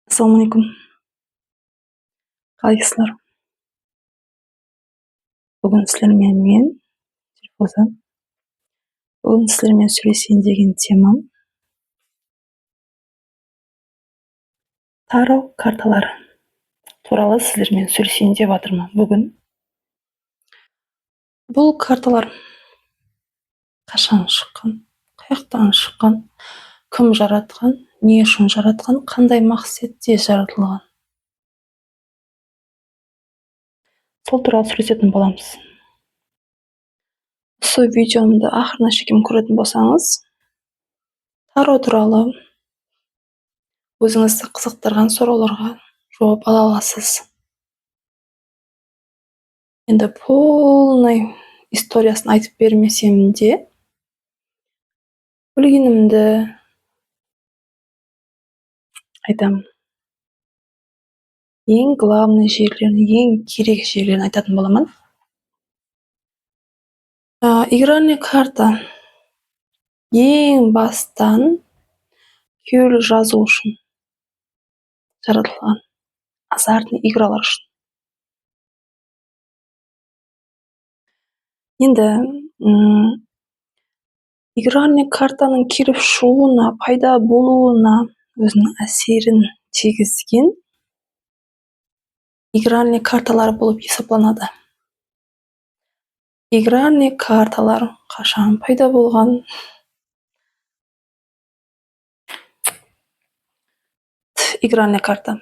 Assalomualaikum. Qaysizlar? Bugun sizlarмен men Dilfuza. Bugun sizlarмен сөйлесейін деген темам таро карталары туралы sizlarмен сөйлесейін деп жатырмын бүгін. Бұл карталар қашан шыққан, қаяқтан шыққан, кім жаратқан, не үшін жаратқан, қандай мақсатта жаратылған. Сол туралы сөйлесетін боламыз. Осы видеомды ақырына шейін көретін болсаңыз, таро туралы өзіңізді қызықтырған сұрауларға жауап ала аласыз. Енді полный историясын айтып бермесем де, білгенімді айтамын. Ең главный жерлерін, ең керек жерлерін айтатын боламын. Игральный карта ең бастан күйеулі жазу үшін жаратылған. Азартный игралар үшін. Енді игральный картаның келіп шығуына, пайда болуына өзінің әсерін тигізген игральный карталар болып есептелінеді. Игральный карталар қашан пайда болған? Игральный карта.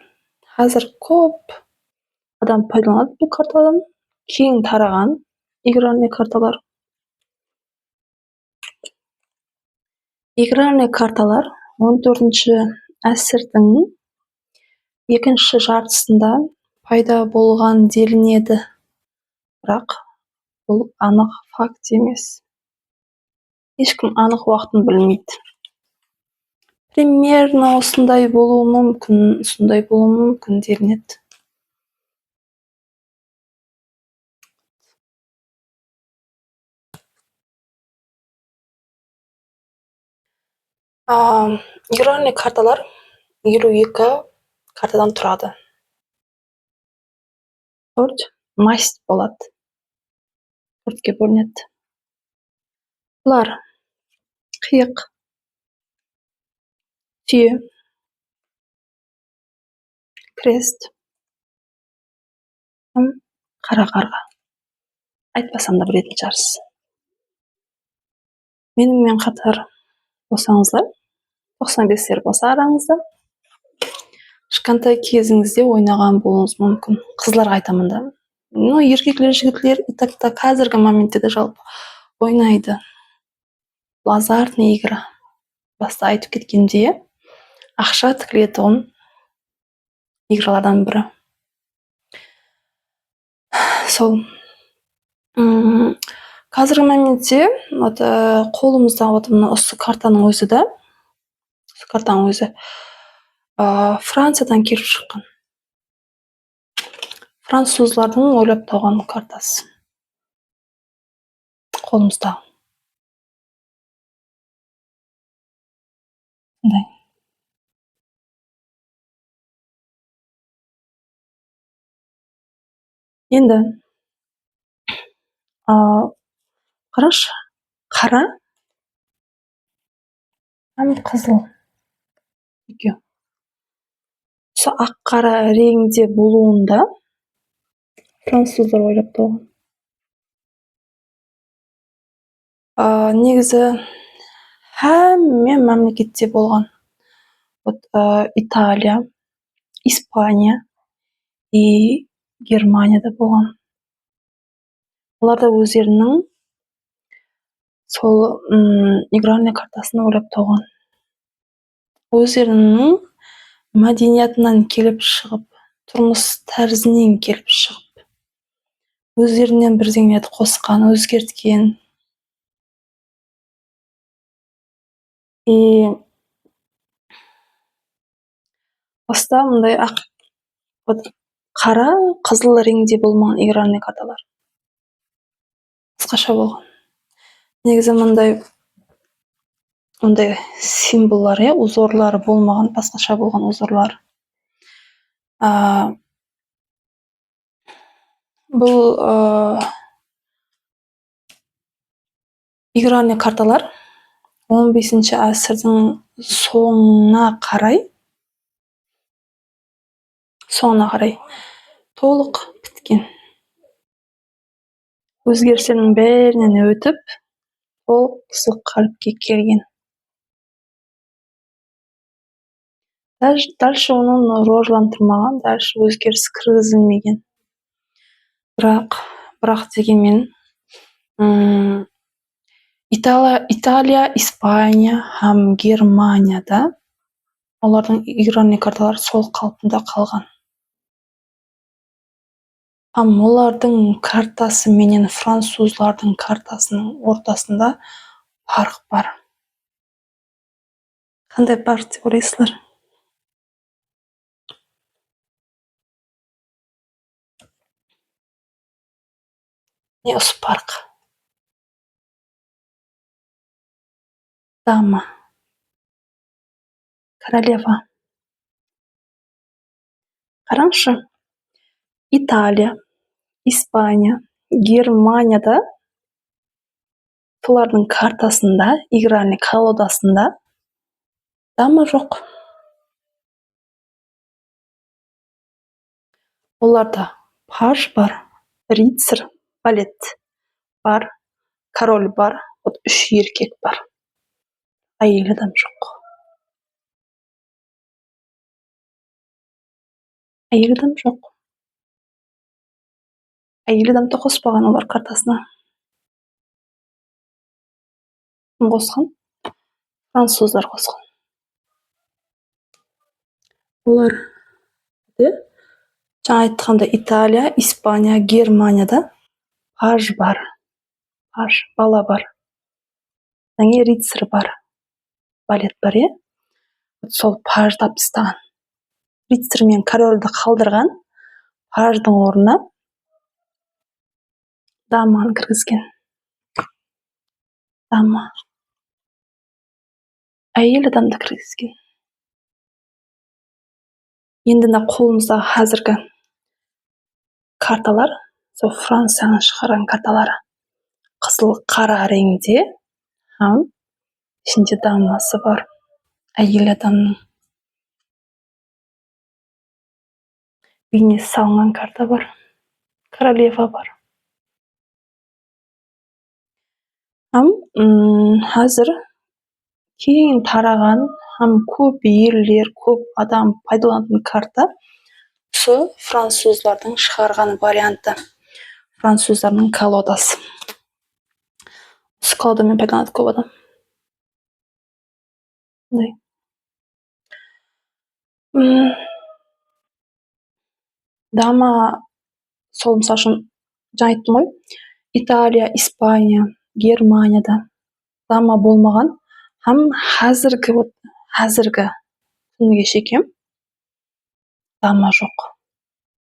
Қазір көп адам пайдаланады бұл картадан. Кең тараған игральный карталар. Игральный карталар 14-ші ғасырдың екінші жартысында пайда болған делінеді. Бірақ бұл анық факт емес. Ешкім анық уақытын білмейді. Примерно осындай болуы мүмкін, сондай болуы мүмкін делінеді. Игральный карталар 52 картадан тұрады. 4 масть болады. 4-ке бөлінеді. Бұлар қиық, түйе, крест, қара қарға. Айтпасам да білетін шығарсыз. Менімен қатар болсаңыздар, 95-лер болса араңызда, кішкентай кезіңізде ойнаған болуыңыз мүмкін. Қызларға айтамын да. Еркектер, жігіттер итакта қазіргі моментте де жалпы ойнайды. Азартный игра. Баста айтып кеткенде, ақша тігілетін игралардан бірі. Сол. Қазіргі моментте қолымызда осы картаның өзі да, Франциядан келіп шыққан. Французлардың ойлап тауған картасы. Қолымызда. Енді қарашы, қара һәм қызыл. Осы ақ-қара реңде болуында француздар ойлап тауған. Негізі һәмме мемлекетте болған. Италия, Испания и Германияда болған. Оларда өздерінің сол игральный картасын ойлап тауған. Өздерінің мәдениетінен келіп шығып, тұрмыс тәрізінен келіп шығып, өздерінен бірдеңені қосқан, өзгерткен. Баста мұндай қара, қызыл реңде болмаған игральный карталар. Басқаша болған. Негізі мұндай символлар, узорлары болмаған, басқаша болған узорлар. Бұл игральный карталар 15-ғасырдың соңына қарай толық біткен. Өзгерістердің бәрінен өтіп, толық осы қалыпқа келген. Дальше оның рожландырмаған, дальше өзгеріс кіргізілмеген. Бірақ дегенмен Италия, Испания һәм Германияда олардың игральный карталары сол қалпында қалған. Олардың картасы менен французлардың картасының ортасында фарқ бар. Қандай фарқ деп ойлайсыздар? Не осы фарқ? Дама, королева. Қараңызшы, Италия, Испания, Германияда солардың картасында, игральный колодасында дама жоқ. Оларда паж бар, рицарь, балет бар, король бар, 3 еркек бар. Әйел адам жоқ. Әйел адамды қоспаған олар картасына. Кім қосқан? Француздар қосқан. Олар жаңа айтқанда Италия, Испания, Германияда паж бар. Паж, бала бар. Және рицарь бар. Балет бар, е? Сол пажды алып тастаған. Рицарь мен корольді қалдырған, паждың орнына даманы кіргізген. Дама. Әйел адамды кіргізген. Енді қолымызда қазіргі карталар, сол Францияның шығарған карталары. Қызыл қара реңде, ішінде дамасы бар. Әйел адамның бейнесі салынған карта бар. Королева бар. Қазір кең тараған, көп елдер, көп адам пайдаланатын карта осы французлардың шығарған варианты. Француздардың колодасы. Осы колодамен пайдаланады көп адам. Дама, сол мысал үшін жаңа айттым ғой, Италия, Испания, Германияда дама болмаған, қазіргі күніге шекем дама жоқ.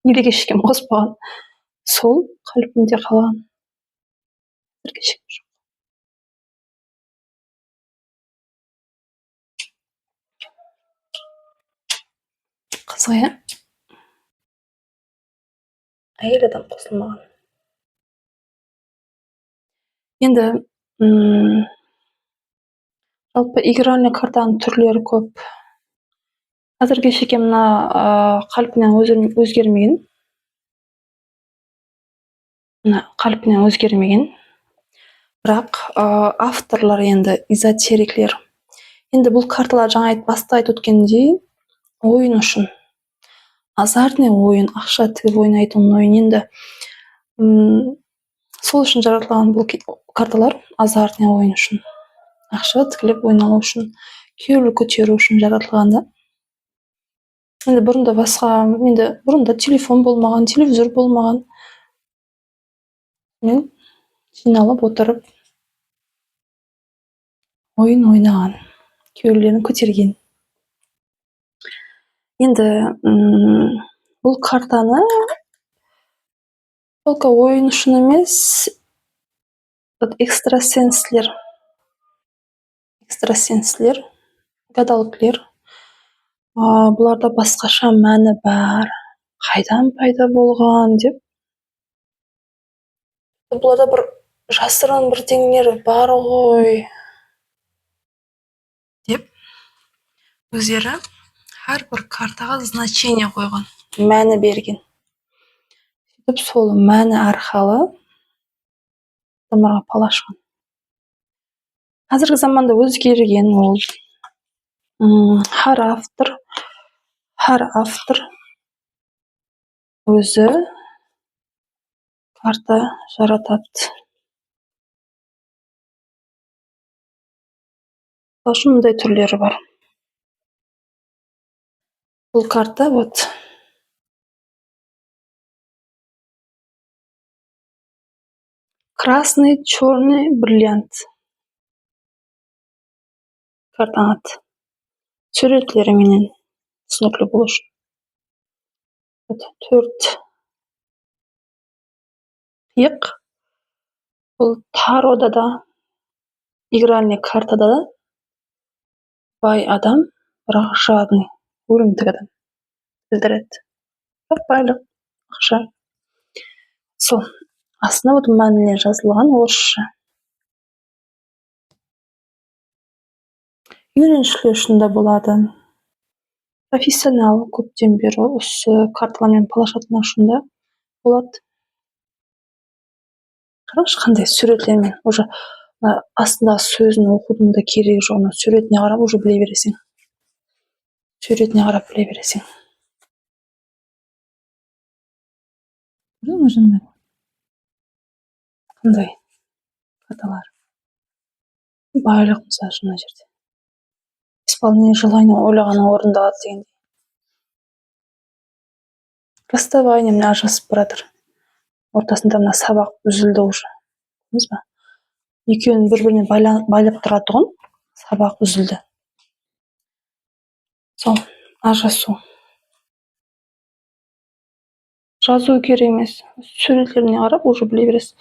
Неге шекем қоспаған? Сол қалпында қалған. Қызық, е? Әйел адам қосылмаған. Енді жалпы игральный картаның түрлері көп. Қазірге шекем мына қалпынан өзгермеген. Бірақ авторлар енді эзотериклер. Енді бұл карталар жаңа баста айтып өткендей ойын үшін. Азартный ойын, ақша тігіп ойнайтын ойын. Енді сол үшін жаратылған бұл карталар азартный ойын үшін. Ақша тігіліп ойналу үшін, көңіл көтеру үшін жаратылған да. Енді бұрында телефон болмаған, телевизор болмаған. Мен жиналып отырып ойын ойнаған, көңілдерін көтерген. Енді бұл картаны только ойын үшін емес, экстрасенслер, гадалыклер Бұларда басқаша мәні бар, қайдан пайда болған деп. Бұларда бір жасырын бірдеңелер бар ғой деп өздері әрбір картаға значение қойған, мәні берген. Сөйтіп сол мәні арқылы адамдарға пал ашқан. Қазіргі заманда өзгерген ол. Әр автор өзі карта жаратады. Мындай түрлері бар. Бұл карта вот красный, черный бриллиант. Картаның аты. Суретлеріменен түсінікті болу үшін. 4 қиық. Бұл тарода да, игральный картада да бай адам, бірақ жадный, өлімтік адам білдіреді. Байлық, ақша. Сол. Астына вот мәнілер жазылған орысша. Үйреншілер үшін де болады. Профессионал көптен бері осы карталармен палашатын ашында болады. Қараңызшы, қандай суретлермен. Уже астындағы сөзін оқудың да керегі жоқ. Суретіне қарап уже біле бересің. Қандай карталар. Байлық мысалы мына жерде. Исполнение желания ойлағаны орындалады дегендей. Расставание міне ажырасып баратыр. Ортасында мына сабақ үзілді уже. Көрдіңіз ба? Екеуін бір-біріне байлап тұрады тұғын, сабақ үзілді. Сол, ажырасу. Жазу керек емес. Суретлеріне қарап уже біле бересіз.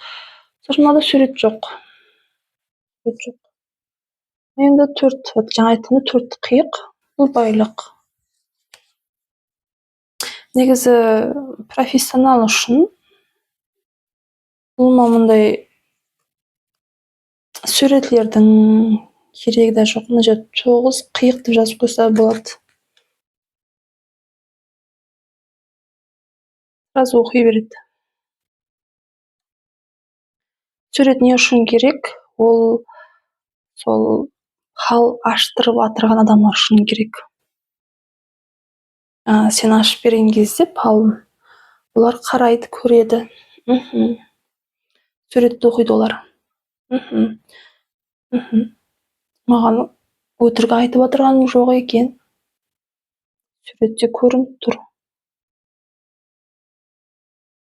Мынада сурет жоқ. Енді 4, жаңа айтқанда 4 қиық, бұл байлық. Негізі профессионал үшін бұл мындай суретлердің керегі де жоқ. Мына жерде 9 қиық деп жазып қойса болады. Сразу оқи береді. Сурет не үшін керек? Ол сол хал аштырып атырған адамдар үшін керек. Сен ашып берген кезде палын, олар қарайды, көреді. Суретті оқиды олар. Маған өтірік айтып отырғаным жоқ екен. Суретте көрініп тұр.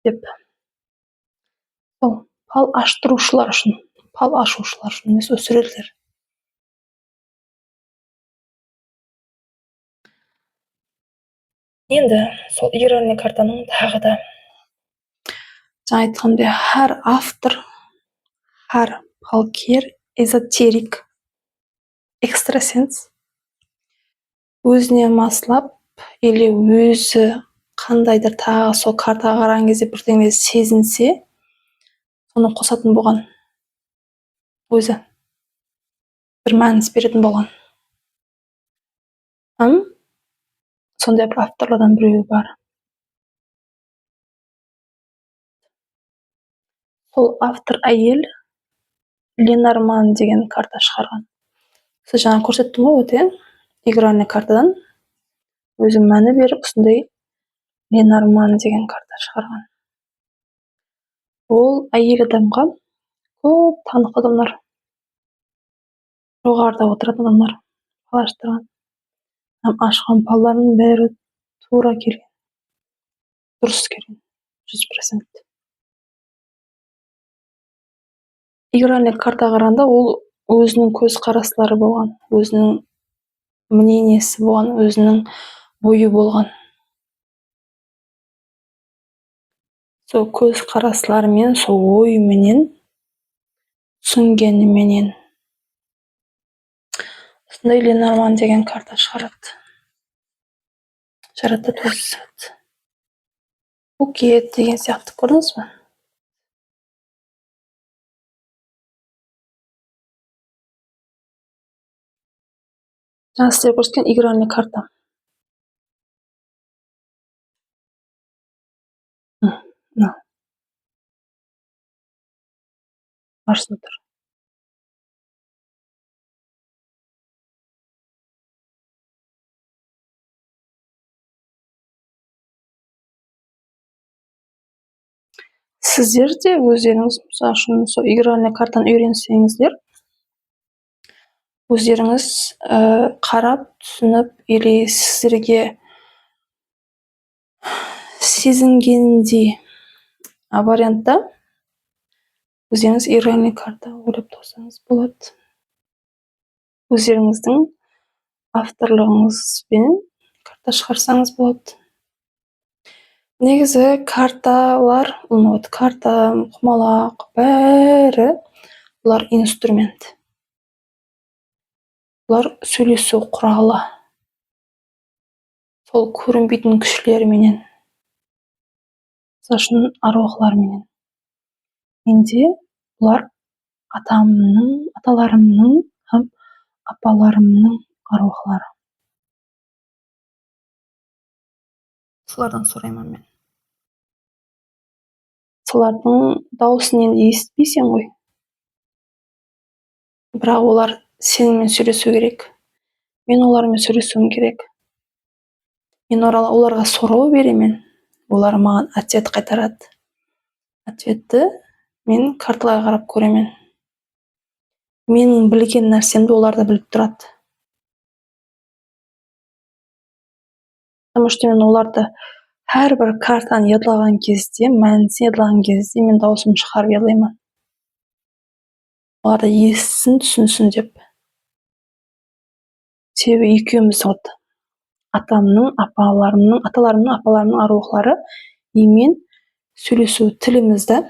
Деп. Сол пал аштырушылар үшін, пал ашушылар үшін емес, ол суреттер. Енді сол игральный картаның тағы да жаңа айтқандай, әр автор, әр палкер, эзотерик, экстрасенс өзіне маслап, или өзі қандайдыр тағы сол картаға қараған кезде бірдеңе сезінсе, соны қосатын болған. Өзі бір мәніс беретін болған. Сондай бір авторлардан біреуі бар. Сол автор әйел Ленорман деген карта шығарған. Сіз жаңа көрсеттім ғой өте, игральный картадан өзі мәні беріп, осындай Ленорман деген карта шығарған. Ол әйел адамға көп танық адамдар, жоғарыда отыратын адамдар палаштырған. Ашқан палларының бәрі тура келген, дұрыс келген, 100%. Игральный карта қарағанда ол өзінің көз қарастары болған, өзінің мнениесі болған, өзінің ойы болған. Сол көз қарастарымен, сол ойыменен, түсінгеніменен осындай Ленорман деген карта шығарады. жаратады өзі. Букет деген сияқты, көрдіңіз бе? Жаңа сіздер көрсеткен игральный карта. Мына қарсында тұр. Сіздер де өздеріңіз, мысалы үшін, сол игральный картаны үйренсеңіздер, өздеріңіз қарап, түсініп, или сіздерге сезінгендей вариантта өздеріңіз игральный карта ойлап тапсаңыз болады. Өздеріңіздің авторлығыңызбен карта шығарсаңыз болады. Негізі карталар, карта, құмалақ, бәрі бұлар инструмент. Бұлар сөйлесу құралы. Сол көрінбейтін күшлерменен, мысалы үшін аруақларменен. Менде бұлар аталарымның һәм апаларымның аруақлары. Солардан сұраймын мен. Солардың дауысын енді естіпейсің ғой. Бірақ олар сенімен сөйлесу керек. Мен олармен сөйлесуім керек. Мен оларға сұрау беремін. Олар маған ответ қайтарады. Ответті мен карталарға қарап көремін. Менің білген нәрсемді олар да біліп тұрады. Потому что мен оларды әрбір картаны ядылаған кезде, мәнісін ядылаған кезде мен даусым шығарып ядылаймын. Олар да естісін, түсінсін деп. Себебі екеуміз аталарымның, апаларымның аруақлары мен сөйлесу тілімізді,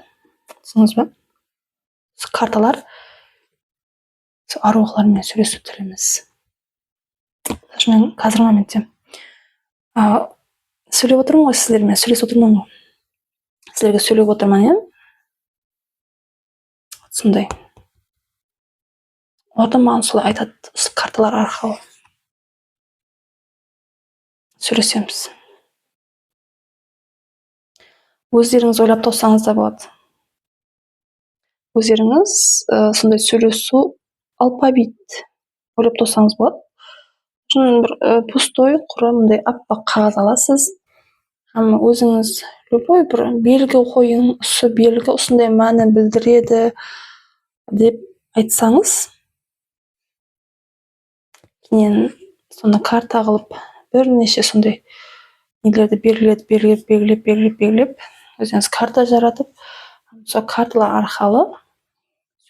түсіңіз бе? Карталар аруақлармен сөйлесу тіліміз. Мен қазіргі моментте сөйлеп отырмын ғой сіздермен, сөйлесіп отырмын ғой. Сіздерге сөйлеп отырмын, иә? Сондай. Олар маған солай айтады, карталар арқылы. Сөйлесеміз. Өздеріңіз ойлап тапсаңыз да болады. Өздеріңіз сондай сөйлесу алфавит ойлап тапсаңыз болады. Бір пустой, құрамындай аппақ қағаз аласыз. Өзіңіз любой бір белгі қойың, белгі осындай мәні білдіреді деп айтсаңыз, кейін соны карта қылып, бірнеше сондай нелерді белгілеп, өзіңіз карта жаратып, сол карталар арқылы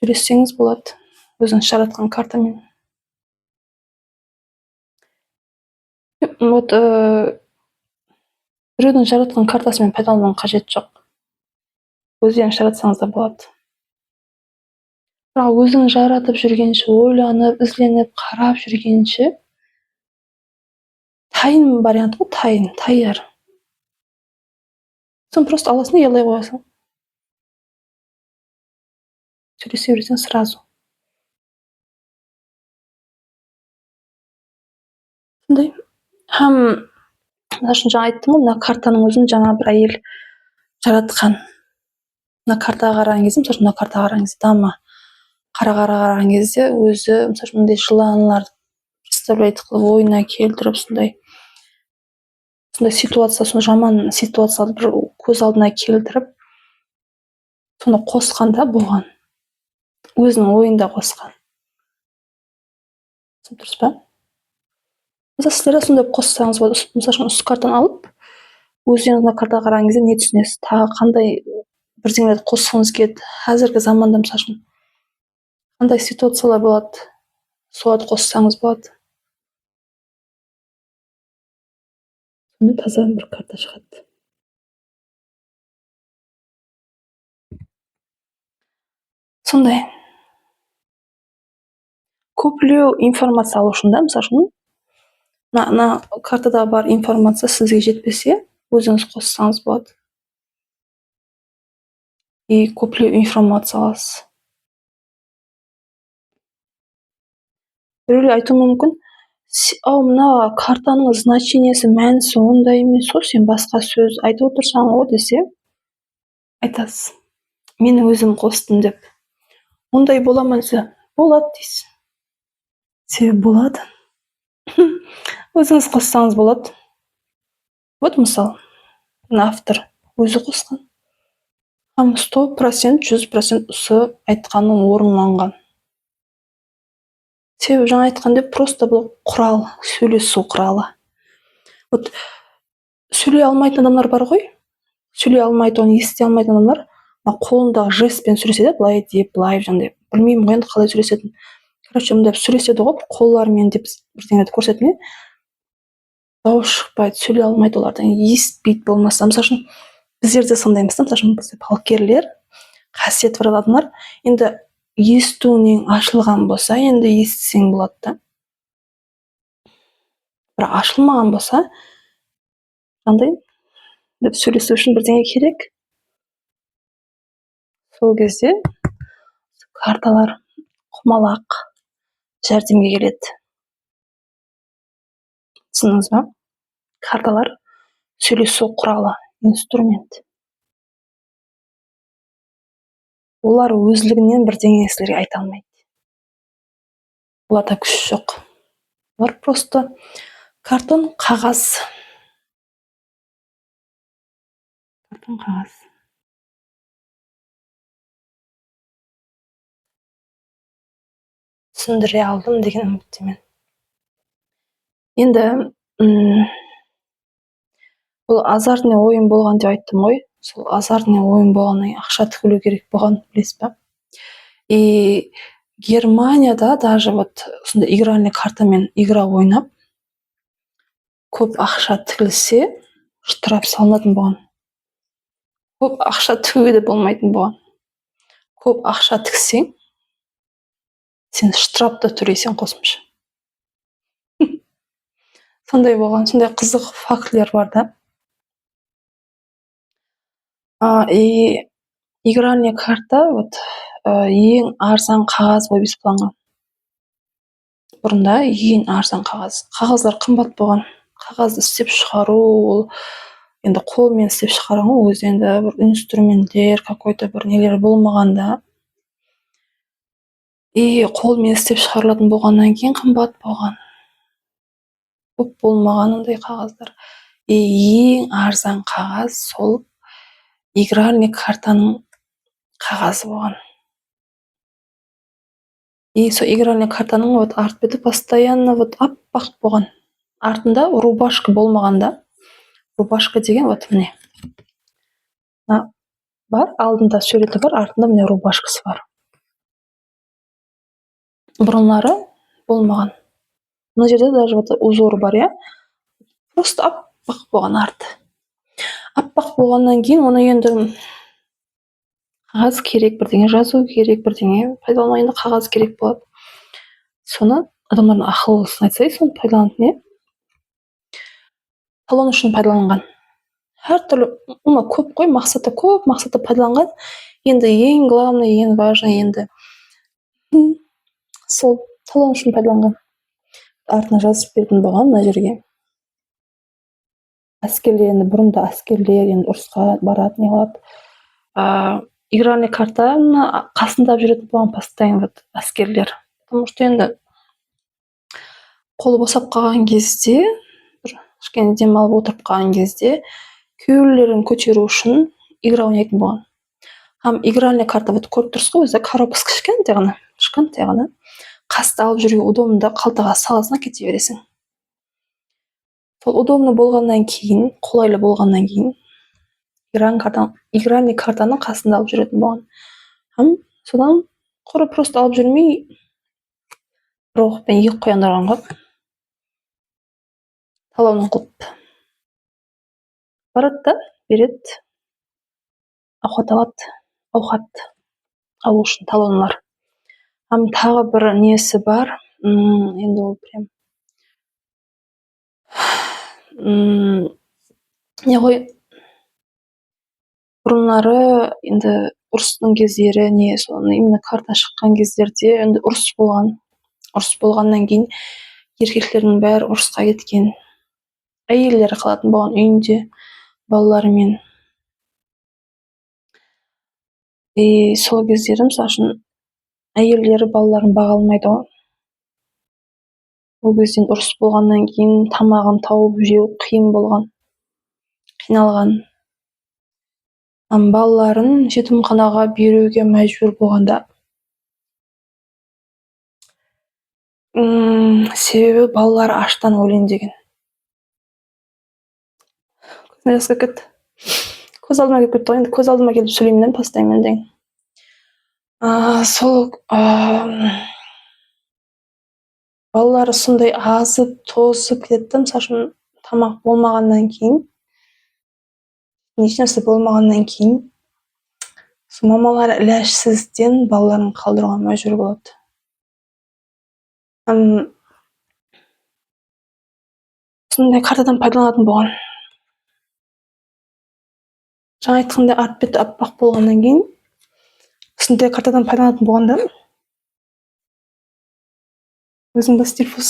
сөйлессеңіз болады, өзіңіз жаратқан картамен. Біреудің жаратқан картасымен пайдаланудың қажеті жоқ. Өздеріңіз жаратсаңыз да болады. Бірақ өзің жаратып жүргенше, ойланып, ізленіп, қарап жүргенше, тайын вариант ғой, тайыр. Сен просто аласың да ялай қоясың. Сөйлесе бересің сразу. Сондай. Жаңа айттым ғой, мына картаның өзін жаңа бір әйел жаратқан. Мына картаға қараған кезде, дама қараған кезде өзі, мысалы, мындай жыланлар представлять қылып, ойына келтіріп, сондай ситуация, жаман ситуацияларды бір көз алдына келтіріп, соны қосқанда болған. Өзінің ойында қосқан. Дұрыс па? Мысалы, сіздер де сондай қоссаңыз болады. Мысалы, осы картаны алып, өздеріңіз мына картаға қараған кезде не түсінесіз? Тағы қандай бірдеңелерді қосқыңыз келеді? Қазіргі заманда, мысалы, қандай ситуациялар болады? Соларды қоссаңыз болады. Сонымен таза бір карта шығады. Сондай. Көплеу информация алу үшін, мысалы, картада бар информация сізге жетпесе, өзіңіз қоссаңыз болады. И көптеп информация аласыз. Біреулер айтуы мүмкін, мына картаның значениесі, мәнісі ондай емес қой, сен басқа сөз айтып отырсаң ғой десе, айтасыз, мен өзім қостым деп. Ондай бола ма десе, болады дейсіз. Себебі болады. Өзіңіз қоссаңыз болады. Вот мысалы, автор өзі қосқан. 100%, 100% осы айтқаным орынланған. Себебі жаңа айтқандай, просто бұл құрал, сөйлесу құралы. Вот сөйлей алмайтын адамдар бар ғой, сөйлей алмайды, оны ести алмайтын адамдар, қолындағы жестпен сөйлеседі, былай деп, былай жаңағыдай, білмеймін ғой енді қалай сөйлесетінін. Короче, мындай сөйлеседі ғой, қолдарымен деп бірдеңені көрсетмей, дауыс шықпайды, сөйлей алмайды олардан, естпейді болмаса. Мысалы үшін біздерде сондаймыз, мысалы үшін бізде балгерлер, қасиет бар адамдар, енді естуінен ашылған болса, енді естісең болады да. Бірақ ашылмаған болса, қандай деп сөйлесу үшін бірдеңе керек. Сол кезде карталар құмалақ жәрдемге келеді. Түсіндіңіз ба? Карталар сөйлесу құралы, инструмент. Олар өзлігінен бірдеңе сіздерге айта алмайды. Оларда күш жоқ. Олар просто картон, қағаз. Картон, қағаз. Түсіндіре алдым деген үміттемін. Енді бұл азартный ойын болған деп айттым ғой. Сол азартный ойын болғаннан кейін ақша тігілу керек болған, білесіз ба? И Германияда даже вот сондай игральный картамен игра ойнап, көп ақша тігілсе, штраф салынатын болған. Көп ақша тігуге де болмайтын болған. Көп ақша тіксең, сен штраф та төлейсің қосымша. Сондай болған, сондай қызық фактілер бар да. И игральный карта вот ең арзан қағаз болып есептелінген. Бұрында ең арзан қағаз. Қағаздар қымбат болған. Қағазды істеп шығару, ол енді қолмен істеп шығарған ғой, өзі енді бір инструменттер, какой-то бір нелер болмағанда. И қолмен істеп шығарылатын болғаннан кейін қымбат болған. Көп болмаған ондай қағаздар. И ең арзан қағаз сол игральный картаның қағазы болған. И сол игральный картаның вот арт беті постоянно вот аппақ болған. Артында рубашка болмағанда, рубашка деген вот міне. Бар, алдында суреті бар, артында міне рубашкасы бар. Бұрынлары болмаған. Мына жерде даже вот узор бар, я. Просто аппақ болған арты. Аппақ болғаннан кейін оны енді қағаз керек, бірдеңе жазу керек, бірдеңе пайдалануға енді қағаз керек болады. Соны адамдардың ақыллысын айтсай, соны пайдаланып не? Талон үшін пайдаланған. Әр түрлі, көп қой, мақсаты көп, мақсаты пайдаланған. Енді ең главный, ең важный енді сол талон үшін пайдаланған. Артына жазып беретін болған мына жерге. Әскерлер, енді бұрында әскерлер енді ұрысқа барады, не қылады. Игральный картаны қасында жүретін болған постоянно вот әскерлер. Потому что енді қолы босап қалған кезде, бір кішкене демалып отырып қалған кезде, күйеулерін көтеру үшін игра ойнайтын болған. Игральный карта вот көріп тұрсыз ғой, өзі коробкасы кішкентай ғана. Қаста алып жүруге удобно, қалтаға саласың, кете бересің. Сол удобно болғаннан кейін, қолайлы болғаннан кейін, игральный картаны қасында алып жүретін болған. Содан құры просто алып жүрмей, бір оқпен екі қояндырған ғой. Талонын қылып барады да, береді. Ауқат алады. Ауқат алу үшін талонлар. Тағы бір несі бар. Енді ол прям Не ғой, бұрыннары енді ұрыстың кездері, не соны именно карта шыққан кездерде енді ұрыс болған. Ұрыс болғаннан кейін еркектердің бәрі ұрысқа кеткен. Әйелдері қалатын болған үйінде балаларымен. Сол кездері мысалы үшін әйелдері балаларын баға алмайды ғой. Ол кезден ұрыс болғаннан кейін тамағын тауып жеу қиын болған, қиналған. Балаларын жетімханаға беруге мәжбүр болғанда. Себебі балалар аштан өлейін деген. Көзіме жас келіп кетті. Көз алдыма келіп кетті ғой, енді көз алдыма келіп сөйлеймін постоянно деген. Сол балалары сондай азып, тозып кетті. Мысалы үшін тамақ болмағаннан кейін, ешнәрсе болмағаннан кейін, сол мамалары іләшсізден балаларын қалдыруға мәжбүр болады. Сондай картадан пайдаланатын болған. Жаңа айтқандай арт беті аппақ болғаннан кейін, сондай картадан пайдаланатын болғанда, өзің де стильфус.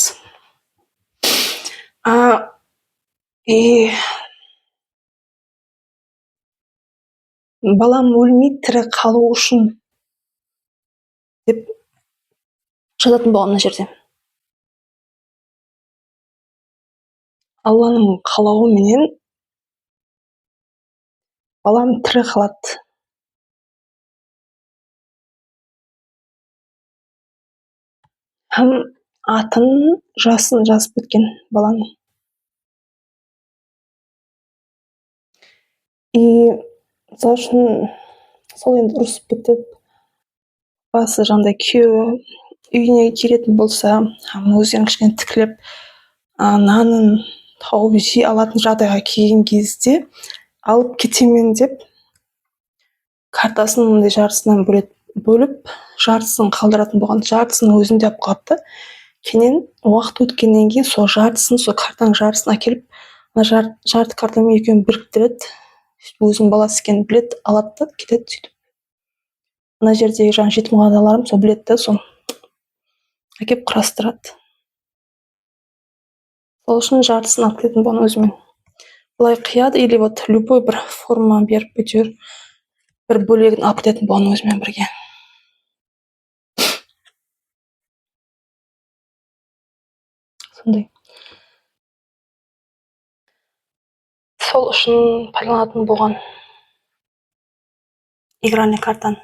Балам өлмей тірі қалу үшін деп жазатын болған мына жерде. Алланың қалауы менен балам тірі қалады. Атын, жасын жазып кеткен баланың. Мысалы үшін сол енді ұрысып кетіп, басы жаңағыдай күйеуі үйіне келетін болса, өздерін кішкене тікілеп, нанын тауып жей алатын жағдайға келген кезде алып кетемін деп картасын мындай жартысынан бөліп, жартысын қалдыратын болған, жартысын өзінде алып қалыпты. Кейін уақыт өткеннен кейін сол жартысын, сол картаның жартысын әкеліп, жарты картамен екеуін біріктіреді, өзінің баласы екенін біледі, алады да кетеді сөйтіп. Мына жердегі жаңағы жетімханаларым сол біледі да, сол әкеп құрастырады. Сол үшін жартысын алып кететін болған өзімен. Былай қияды, или вот любой бір форма беріп бөтер, бір бөлегін алып кететін болған өзімен бірге. Сондай. Сол үшін пайдаланатын болған игральный картаны.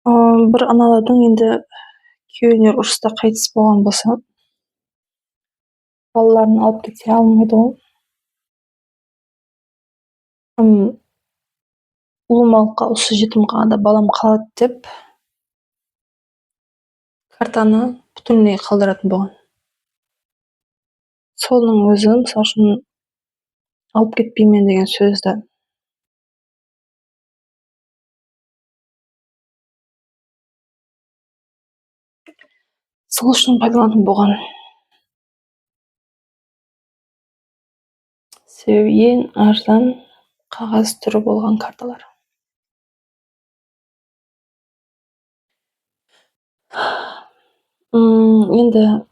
Бір аналардың енді күйеуіне ұрыста қайтыс болған болса, балаларын алып кете алмайды ғой. Ұлым осы жетімханада балам қалады деп, картаны бүтінлей қалдыратын болған. Соның өзі, мысалы үшін, алып кетпеймін деген сөзді. Сол үшін пайдаланатын болған. Себебі ең арзан қағаз түрі болған карталар. Енді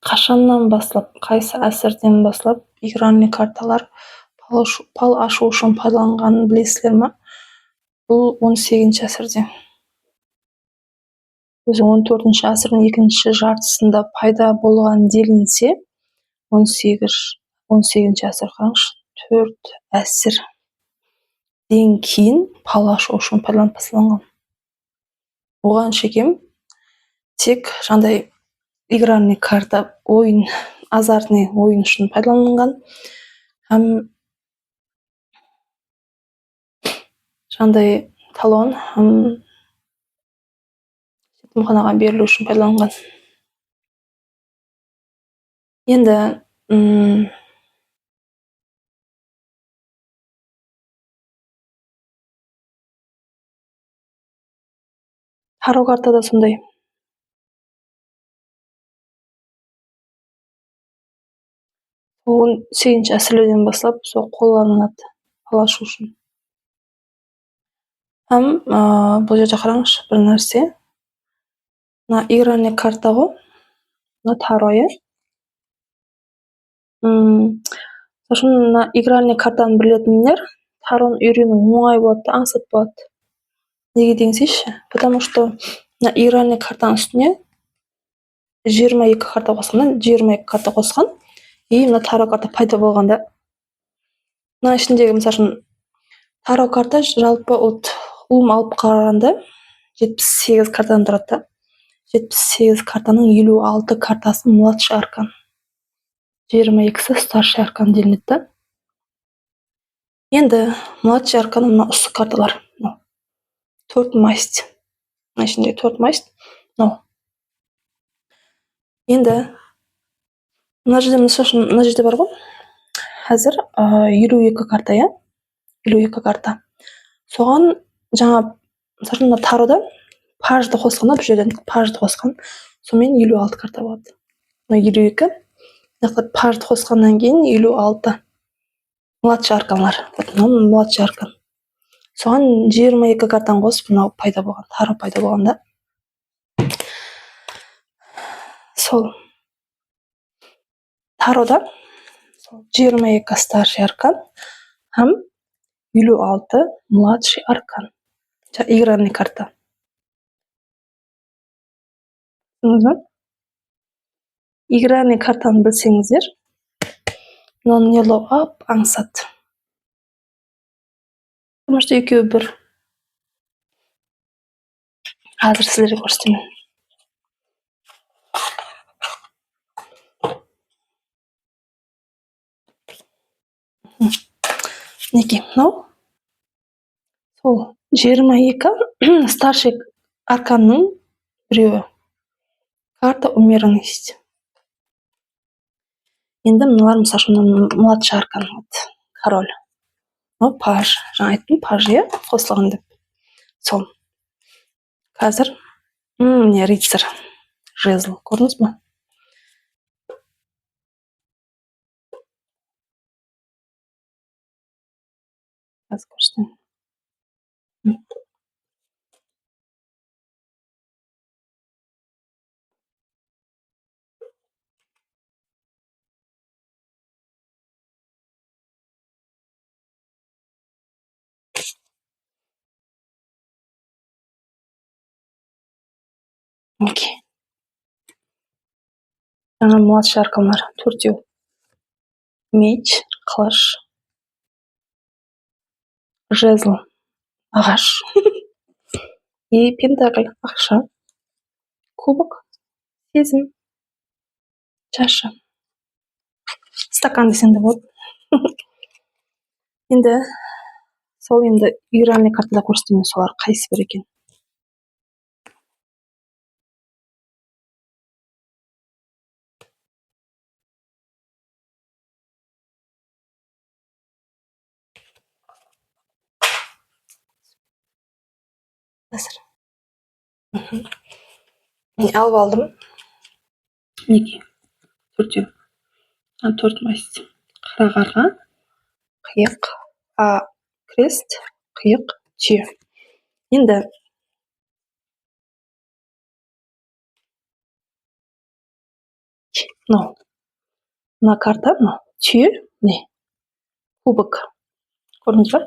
қашаннан бастап, қайсы әсірден бастап игральный карталар пал ашу үшін пайдаланғанын білесіздер ме? Бұл 18-ші ғасырде. Өзі 14-ші ғасырдың екінші жартысында пайда болған делінсе, 18-ші ғасыр, қараңызшы, 4 ғасырден кейін пал ашу үшін пайдаланып басталған. Оған шекем тек жаңағыдай игральный карта ойын, азартный ойын үшін пайдаланылған. Жаңағыдай талон жетімханаға берілу үшін пайдаланған. Енді таро карта да сондай. он 8 asrlardan boshlab сол qo'llaniladi talashuv uchun. Ham bu yerda qarangchi bir narsa. Mына игральный karta ғой. Mына taroyi. So'shin mына игральный kartani biladiganlar taroni o'yinu оңай bo'ladi, аңсат bo'ladi. Nega dеңizchi? Потому что mына игральный kartani ustiga 22 karta qo'shgan, 22 karta qo'shgan. Mына taro karta paydo bo'lganda mына ishindagi masalan taro karta жалпы от ұлым алып қарағанда 78 картадан тұрады. 78 картаның 56 картасы младший аркан. 22-сі старший аркан делінеді. Енді младший аркан мына осы карталар. 4 масть. Мына ішінде 4 масть. Енді мына жерде бар ғой. Қазір 52 карта, я? 52 карта. Соған жаңа мысалы мына тарода пажды қосқанда, бұл жерден пажды қосқан, сонымен 56 карта болады. Мына 52, пажды қосқаннан кейін 56 младший арканлар. Мына младший аркан. Соған 22 картаны қосып, мынау пайда болған, таро пайда болғанда. Сол тарода 22 старший аркан, һәм 56 младший аркан. Игральный карта. Игральный картаны білсеңіздер, мынаны нело ап аңсат. Потому что екеуі бір. Қазір сіздерге көрсетемін. Неге, мынау? Сол 22 старший арканның біреуі. Карта умеренность. Енді мыналар мысалы младший аркан, король. Паж, жаңа айттым, паж, е, қосылған деп. Сол. Қазір не рыцарь, жезл, көрдіңіз бе? Қазір көрсетейін. Окей. Жаңа младший арканлар, төртеу. Меч, қылыш, жезл, ағаш. И пентакль, ақша. Кубок, сезім, чаша. Стакан десең де болады. Енді сол енді игральный картада көрсетемін, солар қайсы бір екен. Қазір. Алып алдым. Неге? Төртеу. Төрт масть. Қара қарға, қиық, крест, қиық, түйе. Енді мына карта, түйе, не? Кубок. Көрдіңіз бе?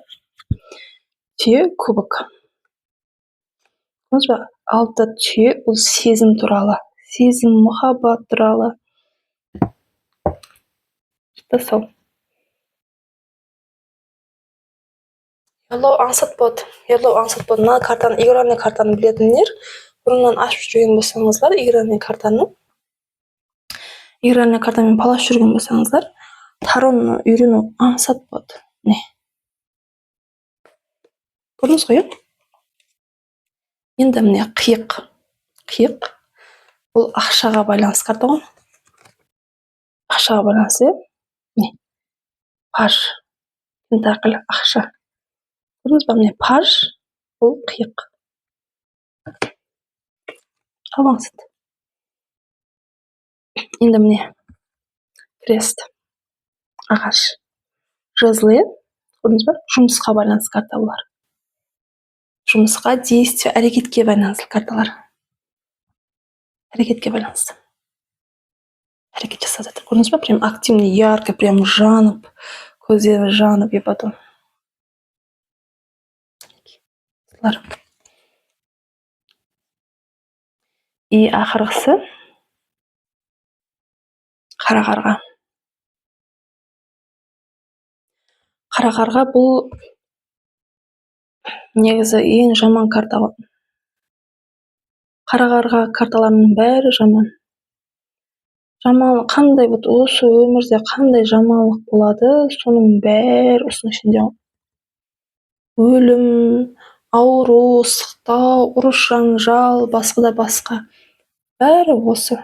Түйе, кубок. Көрдіңіз бе? Алты түйе, ол сезім туралы. Сезім, мұхаббат туралы. Сол. Ярлау аңсат болады. Мына картаны, игральный картаны білетіндер, бұрыннан ашып жүрген болсаңыздар, игральный картамен палаш жүрген болсаңыздар, тароны үйрену аңсат болады. Не? Көрдіңіз ғой, енді міне қиық. Қиық. Бұл ақшаға байланысты карта ғой. Ақшаға байланысты. Не? Паж. Пентакль, ақша. Көрдіңіз бе, міне паж, бұл қиық. Аңсат. Енді міне крест. ағаш. Жазылы, көрдіңіз бе? Жұмысқа байланысты карта бұлар. Жұмысқа, действие, әрекетке байланысты карталар. Әрекетке байланысты. Әрекет жасап жатыр. Көрдіңіз бе? Прям активный, ярко, прям жанып, көздері жанып, и потом. И ақырғысы қара қарға. Қара қарға бұл негізі ең жаман карта ғой. Қара қарға карталарының бәрі жаман. Жаман қандай вот осы өмірде қандай жаманлық болады, соның бәрі осының ішінде. Өлім, ауру, сықтау, ұрыс жанжал, басқа да басқа. Бәрі осы.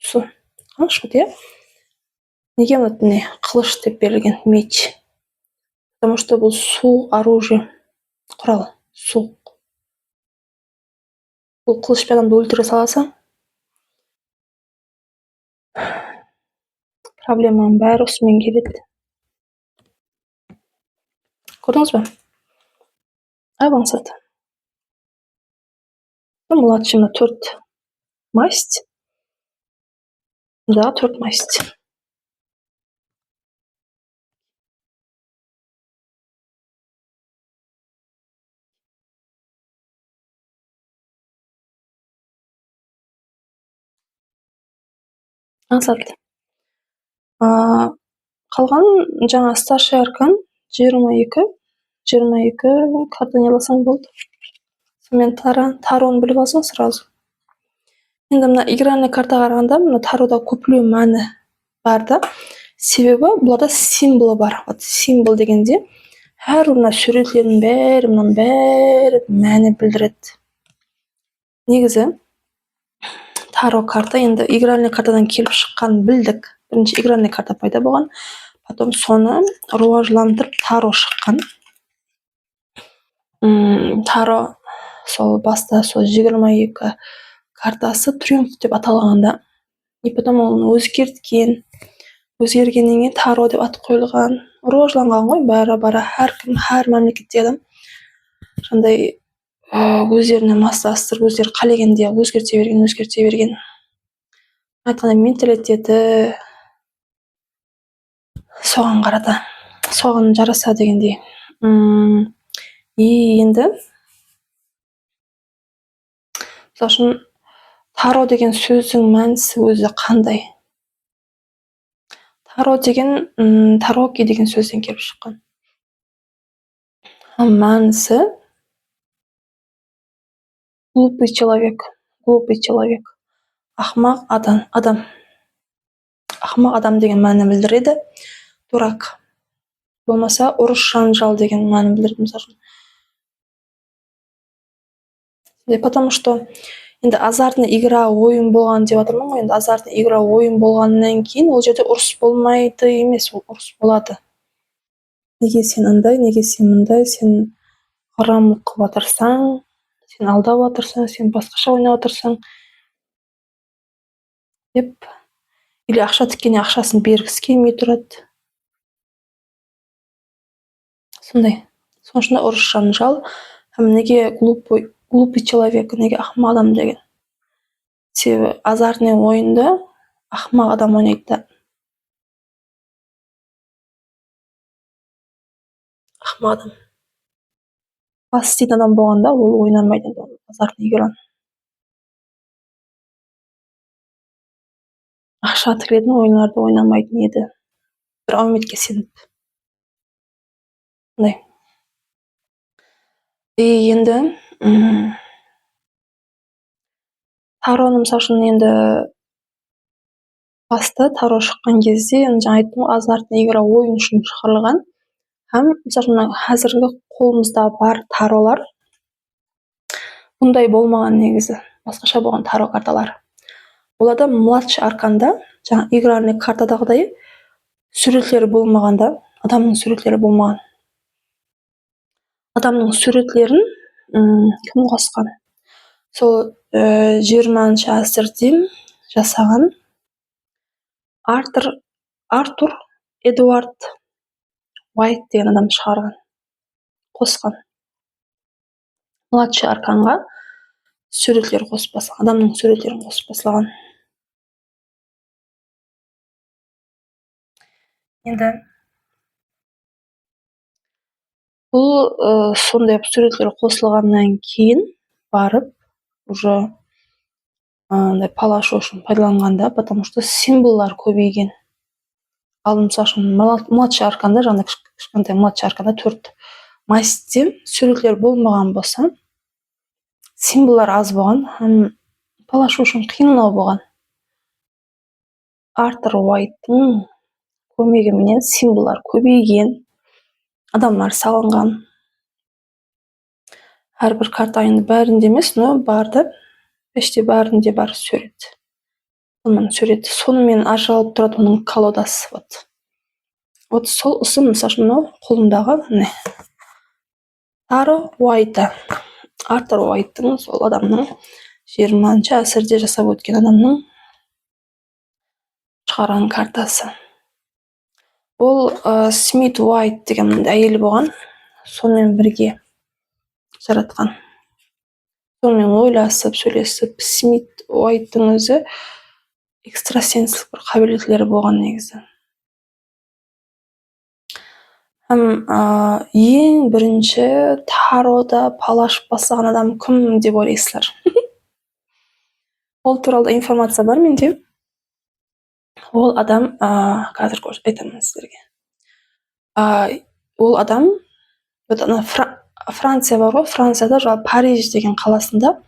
Қаныш вот, иә? Неге вот міне қылыш деп берілген, меч? Потому что бұл суық оружие, құрал, суық. Бұл қылышпен адамды өлтіре саласың, проблеманың бәрі осымен келеді. Көрдіңіз бе? Авансат. Младший на 4 масть. Да, 4 масть. Ансат. Қалған жаңа старший аркан 22 карта не алсаң болды. Сонымен тароны біліп алсаң сразу. Енді мына игральный карта қарағанда мына тарода көплеу мәні бар да. Себебі бұларда символы бар. Вот символ дегенде әр мына суреттердің бәрі, мұның бәрі мәні білдіреді. Негізі таро карта енді игральный картадан келіп шыққан білдік. Бірінші игральный карта пайда болған, потом соны руажландырып таро шыққан. Таро сол баста сол 22 картасы триумф деп аталғанда, и потом оны өзгергеннен кейін таро деп ат қойылған. Руажланған ғой бара-бара әркім, әр мемлекетте адам сондай өздеріне масластырып, өздері қалегенде өзгерте берген. Айтқанда менталитеті соған қарата, соған жараса дегендей. И енді мысалы үшін таро деген сөздің мәнісі өзі қандай? Таро деген тароки деген сөзден келіп шыққан. Мәнісі глупый человек, ақымақ адам. Ақымақ адам деген мәні білдіреді. Дурак. Болмаса ұрыс жанжал деген мәні білдіреді мысалы. Потому что енді азартный игра ойын болған деп жатырмын ғой. Енді азартный игра ойын болғаннан кейін ол жерде ұрыс болмайды емес, ол ұрыс болады. Неге сен андай, неге сен мындай, сен қорамылық қылып жатырсың, сен алдап жатырсың, сен басқаша ойнап жатырсың деп, или ақша тіккенде ақшасын бергісі келмей тұрады. Сондай. Соның ішінде ұрыс жанжал. Неге глупый человек, неге ақымақ адам деген. Себебі азартный ойында ақымақ адам ойнайды да. Ақымақ адам. Бас істейтін адам болғанда ол ойнамайды азартный играны. Ақша тірелетін ойындарды ойнамайтын еді. Бір үмітке сеніп. И енді тароны мысалы үшін енді баста таро шыққан кезде жаңа айттым ғой, азартный игра ойын үшін шығарылған. Һәм мысалы үшін қазіргі қолымызда бар таролар бұндай болмаған негізі. Басқаша болған таро карталар. Оларда младший арканда жаңа игральный картадағыдай суретлері болмағанда, адамның суретлері болмаған. Адамның суретлерін кім қосқан? Сол 20-шы ғасырда жасаған Артур Эдуард Уайт деген адам шығарған, қосқан. Младший арканға суреттер қосып басылған, адамның суреттерін қосып басылған. Енді бұл сондай суреттер қосылғаннан кейін барып уже палаш үшін пайдаланғанда, потому что символлар көбейген. Ал мысалы үшін младший арканда, жаңағыдай кішкентай младший арканда 4 мастьте суреттер болмаған болса, символлар аз болған, палаш үшін қиынау болған. Артур Уайттың көмегіменен символлар көбейген, адамдар салынған. Әрбір карта енді бәрінде емес, но барды, почти бәрінде бар сурет. Оның суреті сонымен ажыралып тұрады, оның колодасы. Вот сол ұсы, мысалы үшін мынау қолымдағы Таро Уайта. Артур Уайттың, сол адамның 20-ші ғасырда жасап өткен адамның шығарған картасы. Ол Смит Уайт деген әйел болған, сонымен бірге жаратқан. Сонымен ойласып, сөйлесіп, Смит Уайттың өзі экстрасенслік бір қабілетлері болған негізі. Ең бірінші тарода палаш басылған адам кім деп ойлайсыздар? Ол туралы информация бар менде. Ол адам, қазір айтамын сіздерге. Ол адам, Франция бар ғой, Францияда Париж деген қаласында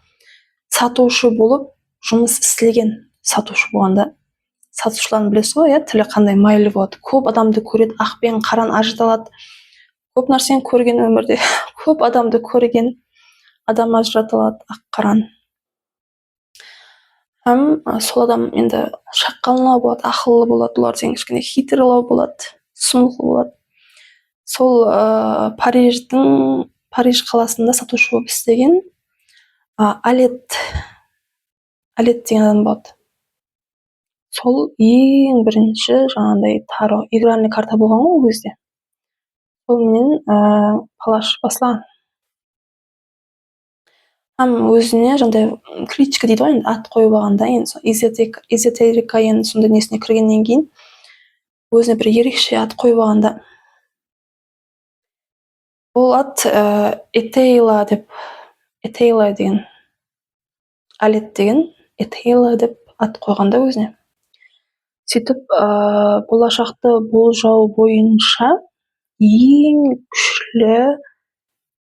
сатушы болып жұмыс істеген. Сатушы болғанда, сатушыларын білесіз ғой, тілі қандай майлы болады. Көп адамды көреді, ақ пен қараны ажыраталады. Көп нәрсені көрген өмірде, көп адамды көрген адам ажыраталады, ақ қаран. Сол адам енді шаққанлау болады, ақыллы болады, олар деген кішкене хитрлау болады, сұмдық болады. Сол Париж қаласында сатушы болып істеген Алет деген адам болады. Сол ең бірінші жаңағыдай таро, игральный карта болған ғой ол кезде. Сол менен палаш басылған. Өзіне жаңағыдай кличка дейді ғой, ат қойып алғанда, енді эзотерика енді сондай несіне кіргеннен кейін өзіне бір ерекше ат қойып алғанда, ол ат Этейла деген, Алет деген Этейла деп ат қойғанда өзіне. Сөйтіп, болашақты болжау бойынша ең күшлі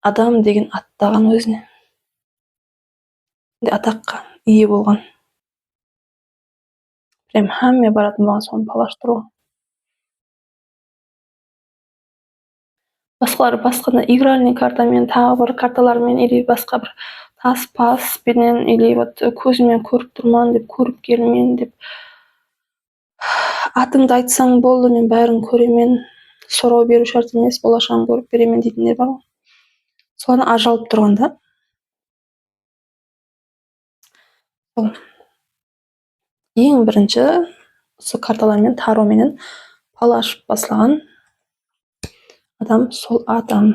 адам деген аттаған өзіне. Атаққа ие болған. Прям хамме баратын болған соны палаштыруға. Басқалары басқаны игральный картамен, тағы бір карталармен, или басқа бір тас пенен, или көзімен көріп тұрман деп, көріп келмен деп, атыңды айтсаң болды, мен бәрін көремен, сұрау беру шарт емес, болашағын көріп беремен дейтіндер бар. Соланы ажалып тұрғанда, ең бірінші осы карталармен, тароменен палаш басылған адам сол адам.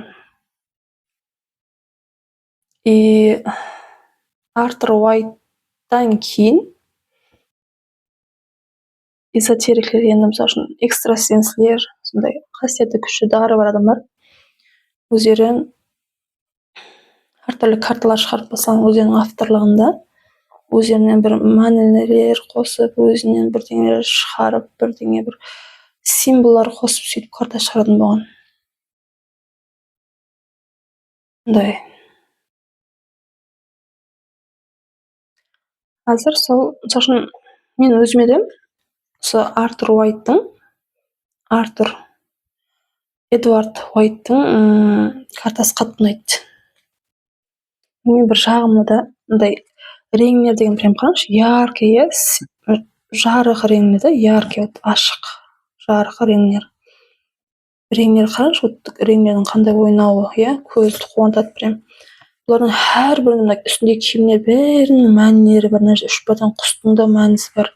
Артур Уайттан кейін эзотериклер, енді мысалы үшін экстрасенслер, сондай қасиетті күші дары бар адамдар, өздері әртүрлі карталар шығарып басылған өздерінің авторлығында, өздерінен бір мәнілер қосып, өзінен бірдеңелер шығарып, бірдеңе бір символлар қосып, сөйтіп карта шығаратын болған. Ондай. Қазір сол, мысалы үшін мен өзіме де осы Эдуард Уайттың картасы қатты ұнайды. Мен бір жағымда мындай реңдер деген прям қараңызшы, яркий, жарық реңдер, яркий, ашық, жарық реңдер. Реңдер қараңызшы, реңдердің қандай ойнауы, көзді қуантады прям. Бұлардың әрбірінің үстіндегі киімдер бәрінің мәнері бар, үш батан құстың да мәнісі бар.